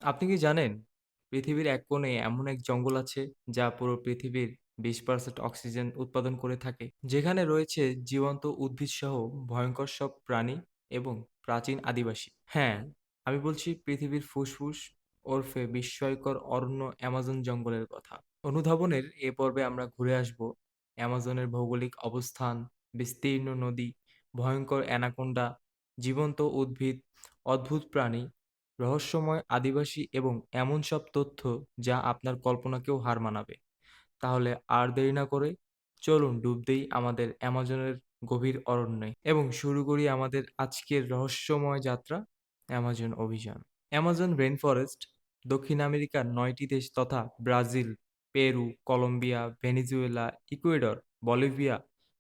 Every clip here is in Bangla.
আপনি কি জানেন? পৃথিবীর এক কোণে এমন এক জঙ্গল আছে যা পুরো পৃথিবীর ২০% অক্সিজেন উৎপাদন করে থাকে। যেখানে রয়েছে জীবন্ত উদ্ভিদসহ ভয়ংকর সব প্রাণী এবং প্রাচীন আদিবাসী। হ্যাঁ, আমি বলছি পৃথিবীর ফুসফুস ওরফে বিস্ময়কর অরণ্য অ্যামাজন জঙ্গলের কথা। অনুধাবনের এ পর্বে আমরা ঘুরে আসব অ্যামাজনের ভৌগোলিক অবস্থান, বিস্তীর্ণ নদী, ভয়ংকর অ্যানাকোন্ডা, জীবন্ত উদ্ভিদ, অদ্ভুত প্রাণী, রহস্যময় আদিবাসী এবং এমন সব তথ্য যা আপনার কল্পনাকেও হার মানাবে। তাহলে আর দেরি না করে চলুন ডুব দেই আমাদের অ্যামাজনের গভীর অরণ্যে এবং শুরু করি আমাদের আজকের রহস্যময় যাত্রা, অ্যামাজন অভিযান। অ্যামাজন রেইন ফরেস্ট দক্ষিণ আমেরিকার ৯টি দেশ তথা Brazil, Peru, Colombia, Venezuela, Ecuador, Bolivia,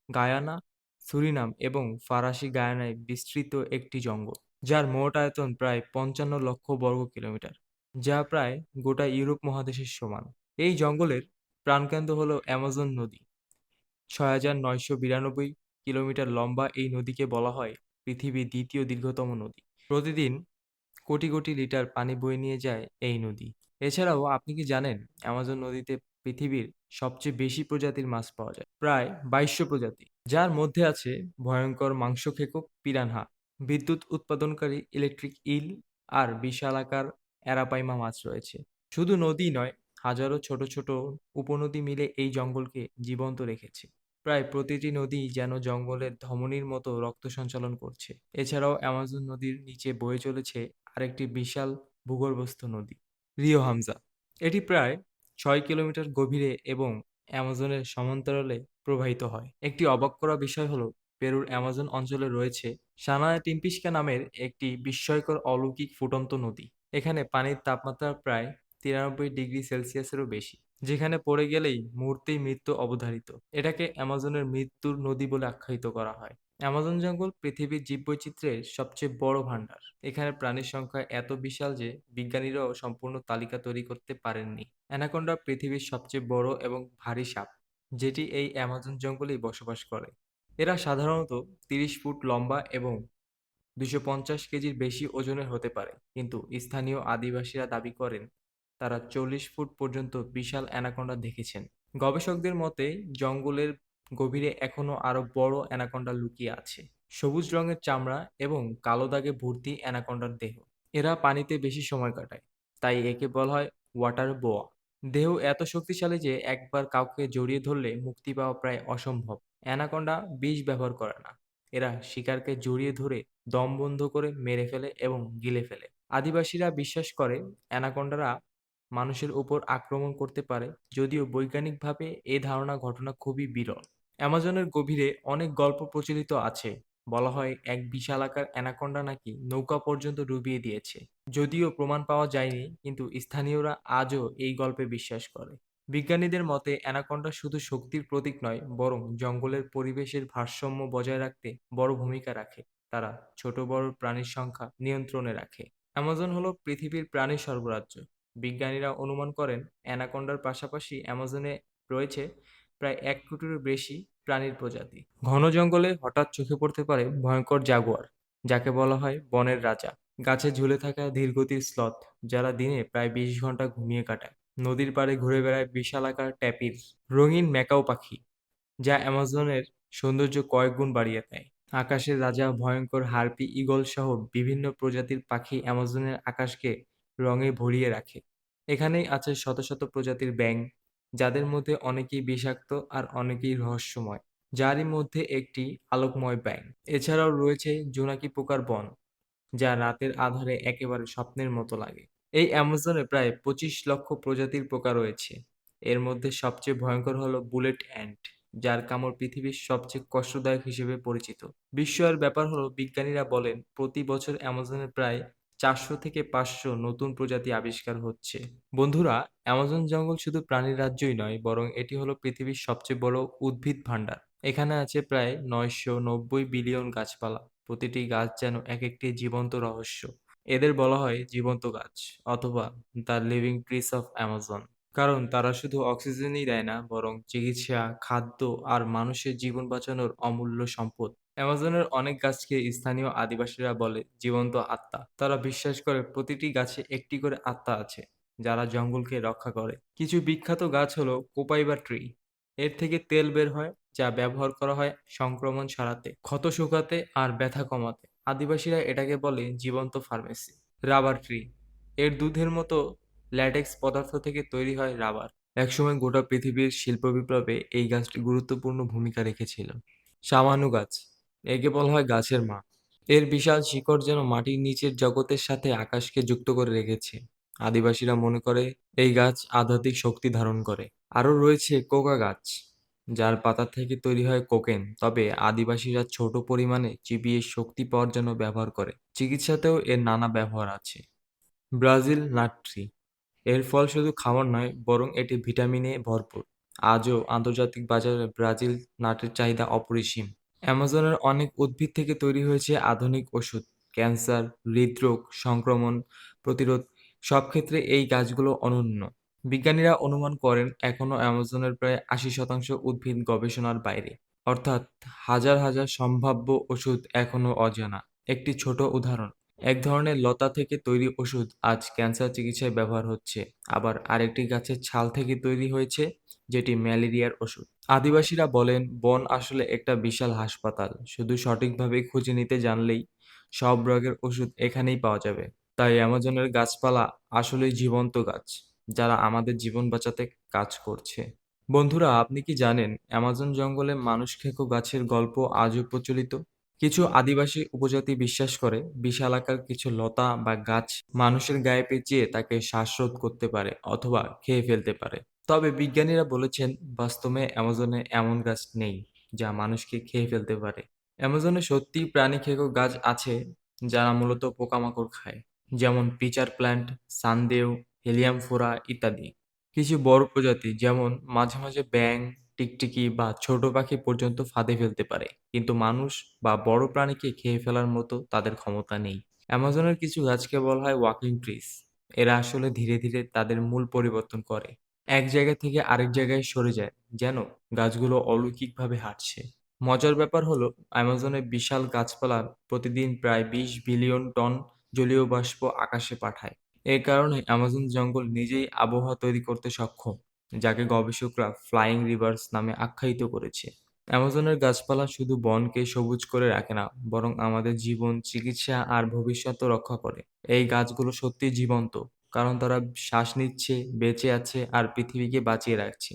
Guyana, Suriname এবং ফরাসি গায়ানায় বিস্তৃত একটি জঙ্গল, যার মোট আয়তন প্রায় ৫৫ লক্ষ বর্গ কিলোমিটার, যা প্রায় গোটা ইউরোপ মহাদেশের সমান। এই জঙ্গলের প্রাণকেন্দ্র হল অ্যামাজন নদী। ৬,৯৯২ কিলোমিটার লম্বা এই নদীকে বলা হয় পৃথিবীর দ্বিতীয় দীর্ঘতম নদী। প্রতিদিন কোটি কোটি লিটার পানি বয়ে নিয়ে যায় এই নদী। এছাড়াও আপনি কি জানেন অ্যামাজন নদীতে পৃথিবীর সবচেয়ে বেশি প্রজাতির মাছ পাওয়া যায়, প্রায় ২২০০ প্রজাতি, যার মধ্যে আছে ভয়ঙ্কর মাংসখেকো পিরানহা, বিদ্যুৎ উৎপাদনকারী ইলেকট্রিক ইল আর বিশালাকার অ্যারাপাইমা মাছ রয়েছে। শুধু নদী নয়, হাজারো ছোট ছোট উপনদী মিলে এই জঙ্গলকে জীবন্ত রেখেছে। প্রায় প্রতিটি নদী যেন জঙ্গলের ধমনীর মতো রক্ত সঞ্চালন করছে। এছাড়াও অ্যামাজন নদীর নিচে বয়ে চলেছে আরেকটি বিশাল ভূগর্ভস্থ নদী, রিও হামজা। এটি প্রায় ৬ কিলোমিটার গভীরে এবং অ্যামাজনের সমান্তরালে প্রবাহিত হয়। একটি অবাক করা বিষয় হলো পেরুর অ্যামাজন অঞ্চলে রয়েছে সানায়া টিম্পিস্কা নামের একটি বিস্ময়কর অলৌকিক ফুটন্ত নদী। এখানে পানির তাপমাত্রা প্রায় ৯৩ ডিগ্রি সেলসিয়াসেরও বেশি, যেখানে পড়ে গেলেই মুহূর্তেই মৃত্যু অবধারিত। এটাকে অ্যামাজনের মৃত্যুর নদী বলে আখ্যায়িত করা হয়। অ্যামাজন জঙ্গল পৃথিবীর জীববৈচিত্র্যের সবচেয়ে বড় ভান্ডার। এখানে প্রাণীর সংখ্যা এত বিশাল যে বিজ্ঞানীরাও সম্পূর্ণ তালিকা তৈরি করতে পারেননি। অ্যানাকোন্ডা পৃথিবীর সবচেয়ে বড় এবং ভারী সাপ, যেটি এই অ্যামাজন জঙ্গলেই বসবাস করে। এরা সাধারণত ৩০ ফুট লম্বা এবং ২৫০ কেজির বেশি ওজনের হতে পারে, কিন্তু স্থানীয় আদিবাসীরা দাবি করেন তারা ৪০ ফুট পর্যন্ত বিশাল অ্যানাকোন্ডা দেখেছেন। গবেষকদের মতে জঙ্গলের গভীরে এখনো আরো বড় অ্যানাকোন্ডা লুকিয়ে আছে। সবুজ রঙের চামড়া এবং কালো দাগে ভর্তি অ্যানাকোন্ডার দেহ। এরা পানিতে বেশি সময় কাটায়, তাই একে বলা হয় ওয়াটার বোয়া। দেহ এত শক্তিশালী যে একবার কাউকে জড়িয়ে ধরলে মুক্তি পাওয়া প্রায় অসম্ভব। অ্যানাকোন্ডা বিষ ব্যবহার করে না। এরা শিকারকে জড়িয়ে ধরে দম বন্ধ করে মেরে ফেলে এবং গিলে ফেলে। আদিবাসীরা বিশ্বাস করে অ্যানাকোন্ডারা মানুষের উপর আক্রমণ করতে পারে, যদিও বৈজ্ঞানিকভাবে এ ধারণা ঘটনা খুবই বিরল। অ্যামাজনের গভীরে অনেক গল্প প্রচলিত আছে। বলা হয় এক বিশালাকার অ্যানাকোন্ডা নাকি নৌকা পর্যন্ত ডুবিয়ে দিয়েছে। যদিও প্রমাণ পাওয়া যায়নি, কিন্তু স্থানীয়রা আজও এই গল্পে বিশ্বাস করে। বিজ্ঞানীদের মতে অ্যানাকোন্ডা শুধু শক্তির প্রতীক নয়, বরং জঙ্গলের পরিবেশের ভারসাম্য বজায় রাখতে বড় ভূমিকা রাখে। তারা ছোট বড় প্রাণীর সংখ্যা নিয়ন্ত্রণে রাখে। অ্যামাজন হলো পৃথিবীর প্রাণী স্বর্গরাজ্য। বিজ্ঞানীরা অনুমান করেন অ্যানাকোন্ডার পাশাপাশি অ্যামাজনে রয়েছে প্রায় ১ কোটিরও বেশি প্রাণীর প্রজাতি। ঘন জঙ্গলে হঠাৎ চোখে পড়তে পারে ভয়ঙ্কর জাগুয়ার, যাকে বলা হয় বনের রাজা। গাছে ঝুলে থাকা ধীরগতির স্লথ, যারা দিনে প্রায় ২০ ঘন্টা ঘুমিয়ে কাটায়। নদীর পাড়ে ঘুরে বেড়ায় বিশালাকার ট্যাপির, রঙিন ম্যাকাও পাখি, যা অ্যামাজনের সৌন্দর্য কয়েক গুণ বাড়িয়ে দেয়। আকাশের রাজা ভয়ঙ্কর হার্পি ঈগল সহ বিভিন্ন প্রজাতির পাখি অ্যামাজনের আকাশকে রঙে ভরিয়ে রাখে। এখানেই আছে শত শত প্রজাতির ব্যাঙ, যাদের মধ্যে অনেকেই বিষাক্ত আর অনেকেই রহস্যময়, যারই মধ্যে একটি আলোকময় ব্যাঙ। এছাড়াও রয়েছে জোনাকি পোকার বন, যা রাতের আঁধারে একেবারে স্বপ্নের মতো লাগে। এই অ্যামাজনে প্রায় ২৫ লক্ষ প্রজাতির পোকা রয়েছে। এর মধ্যে সবচেয়ে ভয়ঙ্কর হলো বুলেট অ্যান্ট, যার কামড় পৃথিবীর সবচেয়ে কষ্টদায়ক হিসেবে পরিচিত। বিস্ময়ের ব্যাপার হলো বিজ্ঞানীরা বলেন প্রতি বছর অ্যামাজনে প্রায় ৪০০ থেকে ৫০০ নতুন প্রজাতি আবিষ্কার হচ্ছে। বন্ধুরা, অ্যামাজন জঙ্গল শুধু প্রাণীর রাজ্যই নয়, বরং এটি হলো পৃথিবীর সবচেয়ে বড় উদ্ভিদ ভান্ডার। এখানে আছে প্রায় ৯৯০ বিলিয়ন গাছপালা। প্রতিটি গাছ যেন এক একটি জীবন্ত রহস্য। এদের বলা হয় জীবন্ত গাছ অথবা the living trees of Amazon. কারণ তারা শুধু অক্সিজেনই দেয় না, বরং চিকিৎসা, খাদ্য আর মানুষের জীবন বাঁচানোর অমূল্য সম্পদ। অ্যামাজনের অনেক গাছকে স্থানীয় আদিবাসীরা বলে জীবন্ত আত্মা। তারা বিশ্বাস করে প্রতিটি গাছে একটি করে আত্মা আছে, যারা জঙ্গলকে রক্ষা করে। কিছু বিখ্যাত গাছ হলো কোপাইবা ট্রি। এর থেকে তেল বের হয়, যা ব্যবহার করা হয় সংক্রমণ সারাতে, ক্ষত শুকাতে আর ব্যথা কমাতে। আদিবাসীরা এটাকে বলে জীবন্ত ফার্মেসি। Rubber tree. এর দুধের মতো ল্যাটেক্স পদার্থ থেকে তৈরি হয় রাবার। একসময় গোটা পৃথিবীর শিল্প বিপ্লবে এই গাছটি গুরুত্বপূর্ণ ভূমিকা রেখেছিল। সামানু গাছ। একে বলা হয় গাছের মা। এর বিশাল শিকড় যেন মাটির নিচের জগতের সাথে আকাশকে যুক্ত করে রেখেছে। আদিবাসীরা মনে করে এই গাছ আধ্যাত্মিক শক্তি ধারণ করে। আরও রয়েছে কোকা গাছ, যার পাতা থেকে তৈরি হয় কোকেন। তবে আদিবাসীরা ছোট পরিমাণে চিবিয়ে শক্তি পাওয়ার জন্য ব্যবহার করে। চিকিৎসাতেও এর নানা ব্যবহার আছে। Brazil nut tree. এর ফল শুধু খাওয়ার নয়, বরং এটি ভিটামিনে ভরপুর। আজও আন্তর্জাতিক বাজারে ব্রাজিল নাটের চাহিদা অপরিসীম। অ্যামাজনের অনেক উদ্ভিদ থেকে তৈরি হয়েছে আধুনিক ওষুধ। ক্যান্সার, হৃদরোগ, সংক্রমণ প্রতিরোধ সব ক্ষেত্রে এই গাছগুলো অনন্য। বিজ্ঞানীরা অনুমান করেন এখনও অ্যামাজনের প্রায় ৮০% উদ্ভিদ গবেষণার বাইরে। অর্থাৎ হাজার হাজার সম্ভাব্য ওষুধ এখনও অজানা। একটি ছোট উদাহরণ, এক ধরনের লতা থেকে তৈরি ওষুধ আজ ক্যান্সার চিকিৎসায় ব্যবহার হচ্ছে। আবার আরেকটি গাছের ছাল থেকে তৈরি হয়েছে, যেটি ম্যালেরিয়ার ওষুধ। আদিবাসীরা বলেন বন আসলে একটা বিশাল হাসপাতাল, শুধু সঠিকভাবে খুঁজে নিতে জানলেই সব রোগের ওষুধ এখানেই পাওয়া যাবে। তাই অ্যামাজনের গাছপালা আসলেই জীবন্ত গাছ, যারা আমাদের জীবন বাঁচাতে কাজ করছে। বন্ধুরা, আপনি কি জানেন অ্যামাজন জঙ্গলে মানুষ খেকো গাছের গল্প আজও প্রচলিত? কিছু আদিবাসী উপজাতি বিশ্বাস করে বিশালাকার কিছু লতা বা গাছ মানুষের গায়ে পেঁচিয়ে তাকে শ্বাসরোধ করতে পারে অথবা খেয়ে ফেলতে পারে। তবে বিজ্ঞানীরা বলেছেন বাস্তবে অ্যামাজনে এমন গাছ নেই যা মানুষকে খেয়ে ফেলতে পারে। অ্যামাজনে সত্যিই প্রাণী খেকো গাছ আছে, যারা মূলত পোকামাকড় খায়, যেমন পিচার প্ল্যান্ট, সানদেও, হেলিয়াম ফোরা ইত্যাদি। কিছু বড় প্রজাতি যেমন মাঝে মাঝে ব্যাঙ, টিকটিকি বা ছোট পাখি পর্যন্ত ফাঁদে ফেলতে পারে, কিন্তু মানুষ বা বড় প্রাণীকে খেয়ে ফেলার মতো তাদের ক্ষমতা নেই। অ্যামাজনের কিছু গাছকে বলা হয় ওয়াকিং ট্রিস। এরা আসলে ধীরে ধীরে তাদের মূল পরিবর্তন করে, এক জায়গা থেকে আরেক জায়গায় সরে যায়, যেন গাছগুলো অলৌকিকভাবে হাঁটছে। মজার ব্যাপার হলো অ্যামাজনের বিশাল গাছপালা প্রতিদিন প্রায় ২০ বিলিয়ন টন জলীয় বাষ্প আকাশে পাঠায়। এর কারণে অ্যামাজন জঙ্গল নিজেই আবহাওয়া তৈরি করতে সক্ষম, যাকে গবেষকরা ফ্লাইং রিভার্স নামে আখ্যায়িত করেছে। অ্যামাজনের গাছপালা শুধু বনকে সবুজ করে রাখে না, বরং আমাদের জীবন, চিকিৎসা আর ভবিষ্যৎও রক্ষা করে। এই গাছগুলো সত্যিই জীবন্ত, কারণ তারা শ্বাস নিচ্ছে, বেঁচে আছে আর পৃথিবীকে বাঁচিয়ে রাখছে।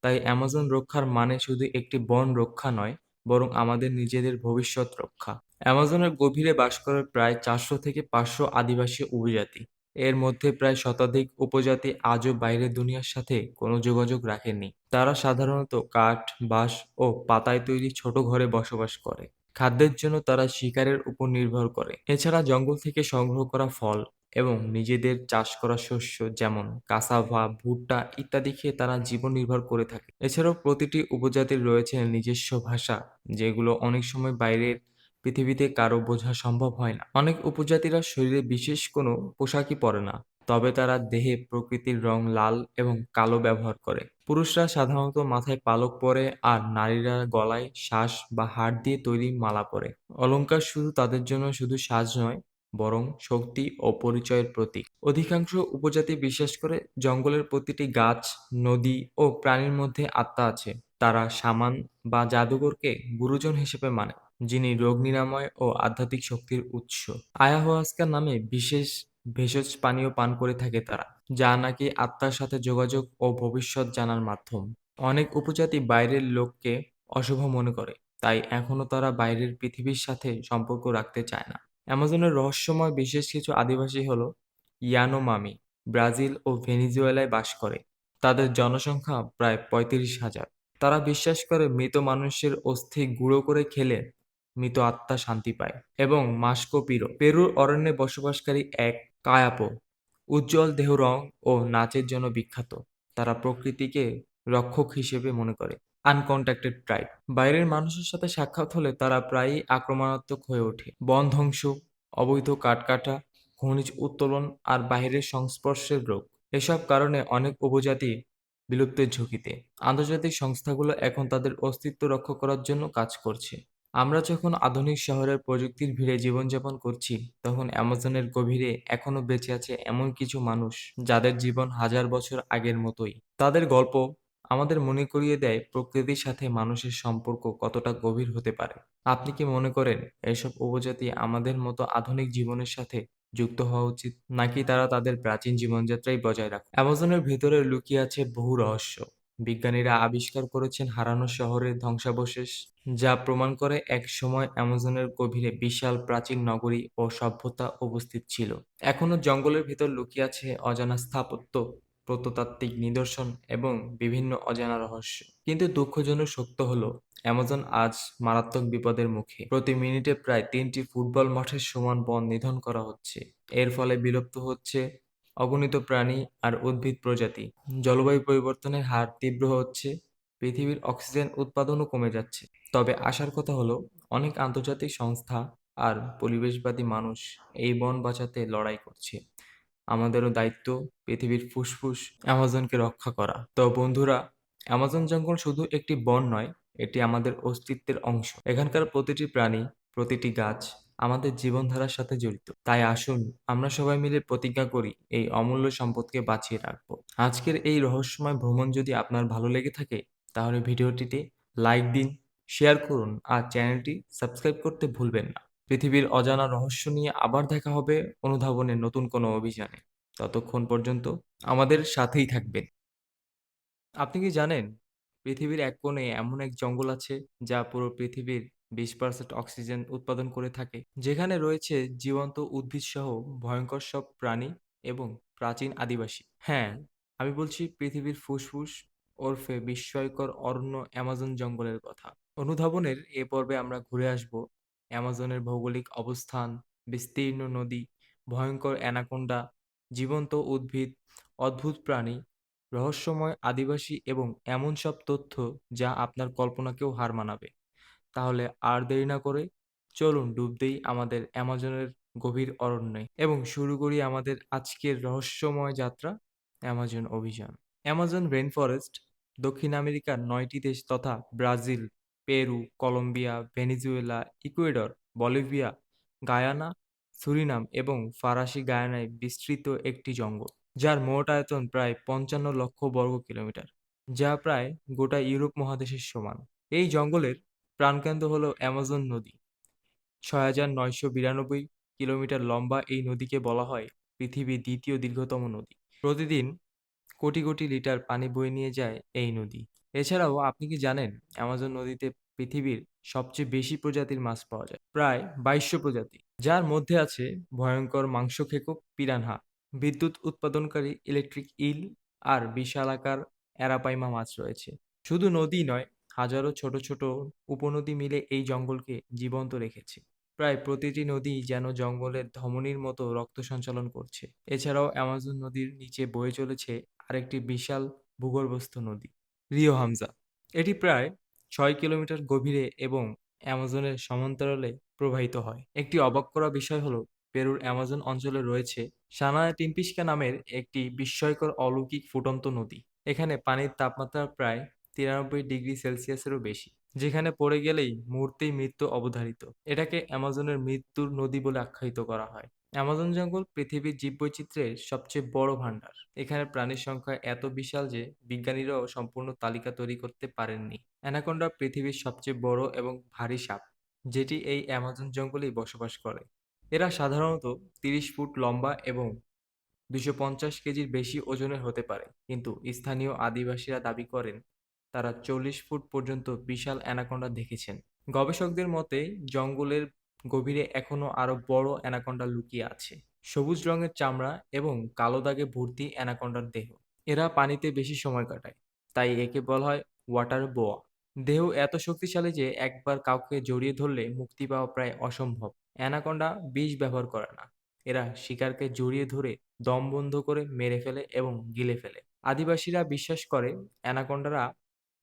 তাই অ্যামাজন রক্ষার মানে শুধু একটি বন রক্ষা নয়, বরং আমাদের নিজেদের ভবিষ্যৎ রক্ষা। অ্যামাজনের গভীরে বাস করে প্রায় ৪০০ থেকে ৫০০ আদিবাসী উপজাতি। এর মধ্যে প্রায় শতাধিক উপজাতি আজও বাইরের দুনিয়ার সাথে কোনো যোগাযোগ রাখেননি। তারা সাধারণত কাঠ, বাঁশ ও পাতায় তৈরি ছোট ঘরে বসবাস করে। খাদ্যের জন্য তারা শিকারের উপর নির্ভর করে। এছাড়া জঙ্গল থেকে সংগ্রহ করা ফল এবং নিজেদের চাষ করা শস্য যেমন কাসাভা, ভুট্টা ইত্যাদি খেয়ে তারা জীবন নির্বাহ করে থাকে। এছাড়াও প্রতিটি উপজাতির রয়েছে নিজস্ব ভাষা, যেগুলো অনেক সময় বাইরের পৃথিবীতে কারো বোঝা সম্ভব হয় না। অনেক উপজাতিরা শরীরে বিশেষ কোনো পোশাকই পরে না, তবে তারা দেহে প্রকৃতির রং লাল এবং কালো ব্যবহার করে। পুরুষরা সাধারণত মাথায় পালক পরে আর নারীরা গলায় শ্বাস বা হাড় দিয়ে তৈরি মালা পরে। অলংকার শুধু তাদের জন্য শুধু সাজ নয়, বরং শক্তি ও পরিচয়ের প্রতীক। অধিকাংশ উপজাতি বিশ্বাস করে জঙ্গলের প্রতিটি গাছ, নদী ও প্রাণীর মধ্যে আত্মা আছে। তারা শামান বা জাদুকরকে গুরুজন হিসেবে মানে, যিনি রোগ নিরাময় ও আধ্যাত্মিক শক্তির উৎস। আয়াহুয়াস্কা নামে বিশেষ ভেষজ পানীয় পান করে থাকে তারা, যা নাকি আত্মার সাথে যোগাযোগ ও ভবিষ্যৎ জানার মাধ্যম। অনেক উপজাতি বাইরের লোককে অশুভ মনে করে, তাই এখনো তারা বাইরের পৃথিবীর সাথে সম্পর্ক রাখতে চায় না। অ্যামাজনের রহস্যময় বিশেষ কিছু আদিবাসী হল ইয়ানোমামি, ব্রাজিল ও ভেনেজুয়েলায় বাস করে। তাদের জনসংখ্যা প্রায় ৩৫,০০০। তারা বিশ্বাস করে মৃত মানুষের অস্থি গুঁড়ো করে খেলে মৃত আত্মা শান্তি পায়। এবং মাস্কো পিরো, পেরুর অরণ্যে বসবাসকারী এক কায়াপো, উজ্জ্বল দেহ রং ও নাচের জন্য বিখ্যাত। তারা প্রকৃতিকে রক্ষক হিসেবে মনে করে। আনকন্ট্যাক্টেড ট্রাইব, বাইরের মানুষের সাথে সাক্ষাৎ হলে তারা প্রায়ই আক্রমণাত্মক হয়ে ওঠে। বন ধ্বংস, অবৈধ কাঠ কাটা, খনিজ উত্তোলন আর বাইরের সংস্পর্শের রোগ, এসব কারণে অনেক উপজাতি বিলুপ্তির ঝুঁকিতে। আন্তর্জাতিক সংস্থাগুলো এখন তাদের অস্তিত্ব রক্ষা করার জন্য কাজ করছে। আমরা যখন আধুনিক শহরের প্রযুক্তির ভিড়ে জীবনযাপন করছি, তখন অ্যামাজনের গভীরে এখনো বেঁচে আছে এমন কিছু মানুষ যাদের জীবন হাজার বছর আগের মতোই। তাদের গল্প আমাদের মনে করিয়ে দেয় প্রকৃতির সাথে মানুষের সম্পর্ক কতটা গভীর হতে পারে। আপনি কি মনে করেন এসব উপজাতি আমাদের মতো আধুনিক জীবনের সাথে যুক্ত হওয়া উচিত, নাকি তারা তাদের প্রাচীন জীবনযাত্রাই বজায় রাখে? অ্যামাজনের ভেতরে লুকিয়ে আছে বহু রহস্য। বিজ্ঞানীরা আবিষ্কার করেছেন হারানো শহরের ধ্বংসাবশেষ, যা প্রমাণ করে এক সময় অ্যামাজনের গভীরে বিশাল প্রাচীন নগরী ও সভ্যতা উপস্থিত ছিল। এখনো জঙ্গলের ভিতর লুকিয়ে আছে অজানা স্থাপত্য, প্রত্নতাত্ত্বিক নিদর্শন এবং বিভিন্ন অজানা রহস্য। কিন্তু দুঃখজনক সত্য হলো, অ্যামাজন আজ মারাত্মক বিপদের মুখে। প্রতি মিনিটে প্রায় ৩টি ফুটবল মাঠের সমান বন নিধন করা হচ্ছে। এর ফলে বিলুপ্ত হচ্ছে অগণিত প্রাণী আর উদ্ভিদ প্রজাতি। জলবায়ু পরিবর্তনের হার তীব্র হচ্ছে, পৃথিবীর অক্সিজেন উৎপাদনও কমে যাচ্ছে। তবে আশার কথা হলো, অনেক আন্তর্জাতিক সংস্থা আর পরিবেশবাদী মানুষ এই বন বাঁচাতে লড়াই করছে। আমাদেরও দায়িত্ব পৃথিবীর ফুসফুস অ্যামাজনকে রক্ষা করা। তো বন্ধুরা, অ্যামাজন জঙ্গল শুধু একটি বন নয়, এটি আমাদের অস্তিত্বের অংশ। এখানকার প্রতিটি প্রাণী, প্রতিটি গাছ আমাদের জীবনধারার সাথে জড়িত। তাই আসুন আমরা সবাই মিলে প্রতিজ্ঞা করি এই অমূল্য সম্পদকে বাঁচিয়ে রাখবো। আজকের এই রহস্যময় ভ্রমণ যদি আপনার ভালো লেগে থাকে, তাহলে ভিডিওটিতে লাইক দিন, শেয়ার করুন আর চ্যানেলটি সাবস্ক্রাইব করতে ভুলবেন না। পৃথিবীর অজানা রহস্য নিয়ে আবার দেখা হবে অনুধাবনের নতুন কোনো অভিযানে। ততক্ষণ পর্যন্ত আমাদের সাথেই থাকবেন। আপনি কি জানেন, পৃথিবীর এক কোণে এমন এক জঙ্গল আছে যা পুরো পৃথিবীর 20% অক্সিজেন উৎপাদন করে থাকে, যেখানে রয়েছে জীবন্ত উদ্ভিদসহ ভয়ঙ্কর সব প্রাণী এবং প্রাচীন আদিবাসী। হ্যাঁ, আমি বলছি পৃথিবীর ফুসফুস ওরফে বিস্ময়কর অরণ্য অ্যামাজন জঙ্গলের কথা। অনুধাবনের এ পর্বে আমরা ঘুরে আসব অ্যামাজনের ভৌগোলিক অবস্থান, বিস্তীর্ণ নদী, ভয়ঙ্কর অ্যানাকোন্ডা, জীবন্ত উদ্ভিদ, অদ্ভুত প্রাণী, রহস্যময় আদিবাসী এবং এমন সব তথ্য যা আপনার কল্পনাকেও হার মানাবে। তাহলে আর দেরি না করে চলুন ডুব দেই আমাদের অ্যামাজনের গভীর অরণ্যে এবং শুরু করি আমাদের আজকের রহস্যময় যাত্রা, অ্যামাজন অভিযান। অ্যামাজন রেইনফরেস্ট দক্ষিণ আমেরিকার ৯টি দেশ তথা Brazil, Peru, Colombia, Venezuela, Ecuador, Bolivia, Guyana, Suriname এবং ফরাসি গায়ানায় বিস্তৃত একটি জঙ্গল, যার মোট আয়তন প্রায় ৫৫ লক্ষ বর্গ কিলোমিটার, যা প্রায় গোটা ইউরোপ মহাদেশের সমান। এই জঙ্গলের প্রাণকেন্দ্র হল অ্যামাজন নদী। ৬,৯৯২ কিলোমিটার লম্বা এই নদীকে বলা হয় পৃথিবীর দ্বিতীয় দীর্ঘতম নদী। প্রতিদিন কোটি কোটি লিটার পানি বয়ে নিয়ে যায় এই নদী। এছাড়াও আপনি কি জানেন, অ্যামাজন নদীতে পৃথিবীর সবচেয়ে বেশি প্রজাতির মাছ পাওয়া যায়, প্রায় ২২০০ প্রজাতি, যার মধ্যে আছে ভয়ঙ্কর মাংসখেকো পিরানহা, বিদ্যুৎ উৎপাদনকারী ইলেকট্রিক ইল আর বিশালাকার অ্যারাপাইমা মাছ রয়েছে। শুধু নদী নয়, হাজারো ছোট ছোট উপনদী মিলে এই জঙ্গলকে জীবন্ত রেখেছে। প্রায় প্রতিটি নদী যেন জঙ্গলের ধমনীর মতো রক্ত সঞ্চালন করছে। এছাড়াও অ্যামাজন নদীর নিচে বয়ে চলেছে আরেকটি বিশাল ভূগর্ভস্থ নদী, রিও হামজা। এটি প্রায় ৬ কিলোমিটার গভীরে এবং অ্যামাজনের সমান্তরালে প্রবাহিত হয়। একটি অবাক করা বিষয় হলো, পেরুর অ্যামাজন অঞ্চলে রয়েছে সানায়া টিম্পিস্কা নামের একটি বিস্ময়কর অলৌকিক ফুটন্ত নদী। এখানে পানির তাপমাত্রা প্রায় ৯৩ ডিগ্রি সেলসিয়াসেরও বেশি, যেখানে পড়ে গেলেই মুহূর্তেই মৃত্যু অবধারিত। এটাকে অ্যামাজনের মৃত্যুর নদী বলে আখ্যায়িত করা হয়। অ্যামাজন জঙ্গল পৃথিবীর জীববৈচিত্র্যের সবচেয়ে বড় ভান্ডার। এখানে প্রাণীর সংখ্যা এত বিশাল যে বিজ্ঞানীরাও সম্পূর্ণ তালিকা তৈরি করতে পারেননি। অ্যানাকোন্ডা পৃথিবীর সবচেয়ে বড় এবং ভারী সাপ, যেটি এই অ্যামাজন জঙ্গলেই বসবাস করে। এরা সাধারণত ৩০ ফুট লম্বা এবং ২৫০ কেজির বেশি ওজনের হতে পারে, কিন্তু স্থানীয় আদিবাসীরা দাবি করেন তারা ৪০ ফুট পর্যন্ত বিশাল অ্যানাকোন্ডা দেখেছেন। গবেষকদের মতে জঙ্গলের গভীরে এখনো আরো বড় অ্যানাকোন্ডা লুকিয়ে আছে। সবুজ রঙের চামড়া এবং কালো দাগে ভর্তি অ্যানাকোন্ডার দেহ। এরা পানিতে বেশি সময় কাটায়, তাই একে বলা হয় ওয়াটার বোয়া। দেহ এত শক্তিশালী যে একবার কাউকে জড়িয়ে ধরলে মুক্তি পাওয়া প্রায় অসম্ভব। অ্যানাকোন্ডা বিষ ব্যবহার করে না। এরা শিকারকে জড়িয়ে ধরে দম বন্ধ করে মেরে ফেলে এবং গিলে ফেলে। আদিবাসীরা বিশ্বাস করে অ্যানাকোন্ডারা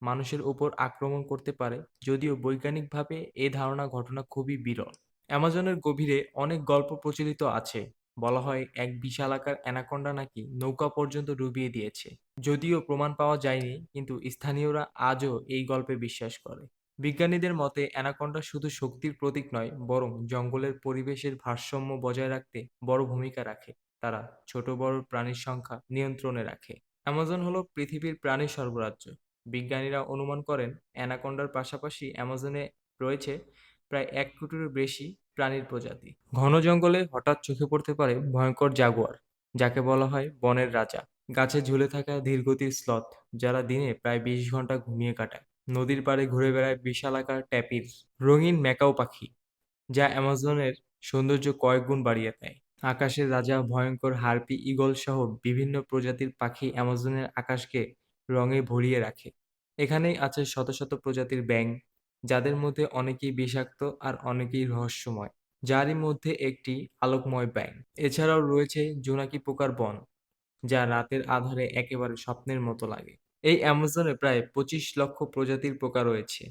মানুষের উপর আক্রমণ করতে পারে, যদিও বৈজ্ঞানিকভাবে এ ধারণা ঘটনা খুবই বিরল। অ্যামাজনের গভীরে অনেক গল্প প্রচলিত আছে। বলা হয় এক বিশালাকার অ্যানাকোন্ডা নাকি নৌকা পর্যন্ত ডুবিয়ে দিয়েছে। যদিও প্রমাণ পাওয়া যায়নি, কিন্তু স্থানীয়রা আজও এই গল্পে বিশ্বাস করে। বিজ্ঞানীদের মতে অ্যানাকোন্ডা শুধু শক্তির প্রতীক নয়, বরং জঙ্গলের পরিবেশের ভারসাম্য বজায় রাখতে বড় ভূমিকা রাখে। তারা ছোট বড় প্রাণীর সংখ্যা নিয়ন্ত্রণে রাখে। অ্যামাজন হলো পৃথিবীর প্রাণী সর্বরাজ্য। বিজ্ঞানীরা অনুমান করেন অ্যানাকোন্ডার পাশাপাশি অ্যামাজনে রয়েছে প্রায় 1 কোটিরও বেশি প্রাণীর প্রজাতি। ঘন জঙ্গলে হঠাৎ চোখে পড়তে পারে ভয়ঙ্কর জাগুয়ার, যাকে বলা হয় বনের রাজা। গাছে ঝুলে থাকা ধীরগতির স্লথ, যারা দিনে প্রায় 20 ঘন্টা ঘুমিয়ে কাটায়। নদীর পাড়ে ঘুরে বেড়ায় বিশালাকার ট্যাপির, রঙিন ম্যাকাও পাখি, যা অ্যামাজনের সৌন্দর্য কয়েক গুণ বাড়িয়ে দেয়। আকাশের রাজা ভয়ঙ্কর হার্পি ঈগল সহ বিভিন্ন প্রজাতির পাখি অ্যামাজনের আকাশকে রঙে ভরিয়ে রাখে। এখানেই আছে শত শত প্রজাতির ব্যাঙ, যাদের মধ্যে অনেকেই বিষাক্ত আর অনেকেই রহস্যময়, যারই মধ্যে একটি আলোকময় ব্যাঙ। এছাড়াও রয়েছে জোনাকি পোকার বন, যা রাতের আঁধারে একেবারে স্বপ্নের মতো লাগে। এই অ্যামাজনে প্রায় 25 লক্ষ প্রজাতির পোকা রয়েছে।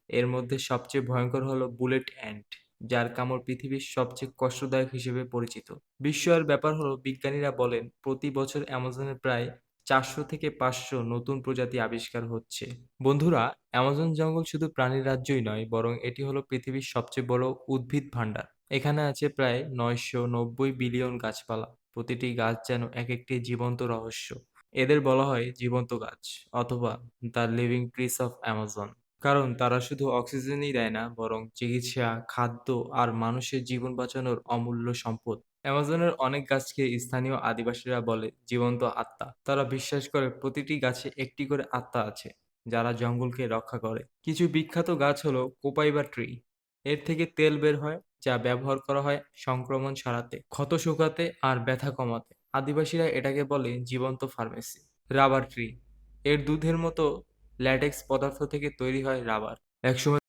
এর মধ্যে সবচেয়ে ভয়ঙ্কর হলো বুলেট অ্যান্ট, যার কামড় পৃথিবীর সবচেয়ে কষ্টদায়ক হিসেবে পরিচিত। বিস্ময়ের ব্যাপার হলো বিজ্ঞানীরা বলেন প্রতি বছর অ্যামাজনে প্রায় 400 থেকে 500 নতুন প্রজাতি আবিষ্কার হচ্ছে। বন্ধুরা, অ্যামাজন জঙ্গল শুধু প্রাণীর রাজ্যই নয়, বরং এটি হলো পৃথিবীর সবচেয়ে বড় উদ্ভিদ ভাণ্ডার। এখানে আছে প্রায় 990 বিলিয়ন গাছপালা। প্রতিটি গাছ যেন এক একটি জীবন্ত রহস্য। এদের বলা হয় জীবন্ত গাছ অথবা the living trees of Amazon. কারণ তারা শুধু অক্সিজেনই দেয় না, বরং চিকিৎসা, খাদ্য আর মানুষের জীবন বাঁচানোর অমূল্য সম্পদ। অ্যামাজনের অনেক গাছকে স্থানীয় আদিবাসীরা বলে জীবন্ত আত্মা। তারা বিশ্বাস করে প্রতিটি গাছে একটি করে আত্মা আছে, যারা জঙ্গলকে রক্ষা করে। কিছু বিখ্যাত গাছ হলো কোপাইবা ট্রি। এর থেকে তেল বের হয়, যা ব্যবহার করা হয় সংক্রমণ সারাতে, ক্ষত শুকাতে আর ব্যথা কমাতে। আদিবাসীরা এটাকে বলে জীবন্ত ফার্মেসি। Rubber tree. এর দুধের মতো ল্যাটেক্স পদার্থ থেকে তৈরি হয় রাবার। একসময়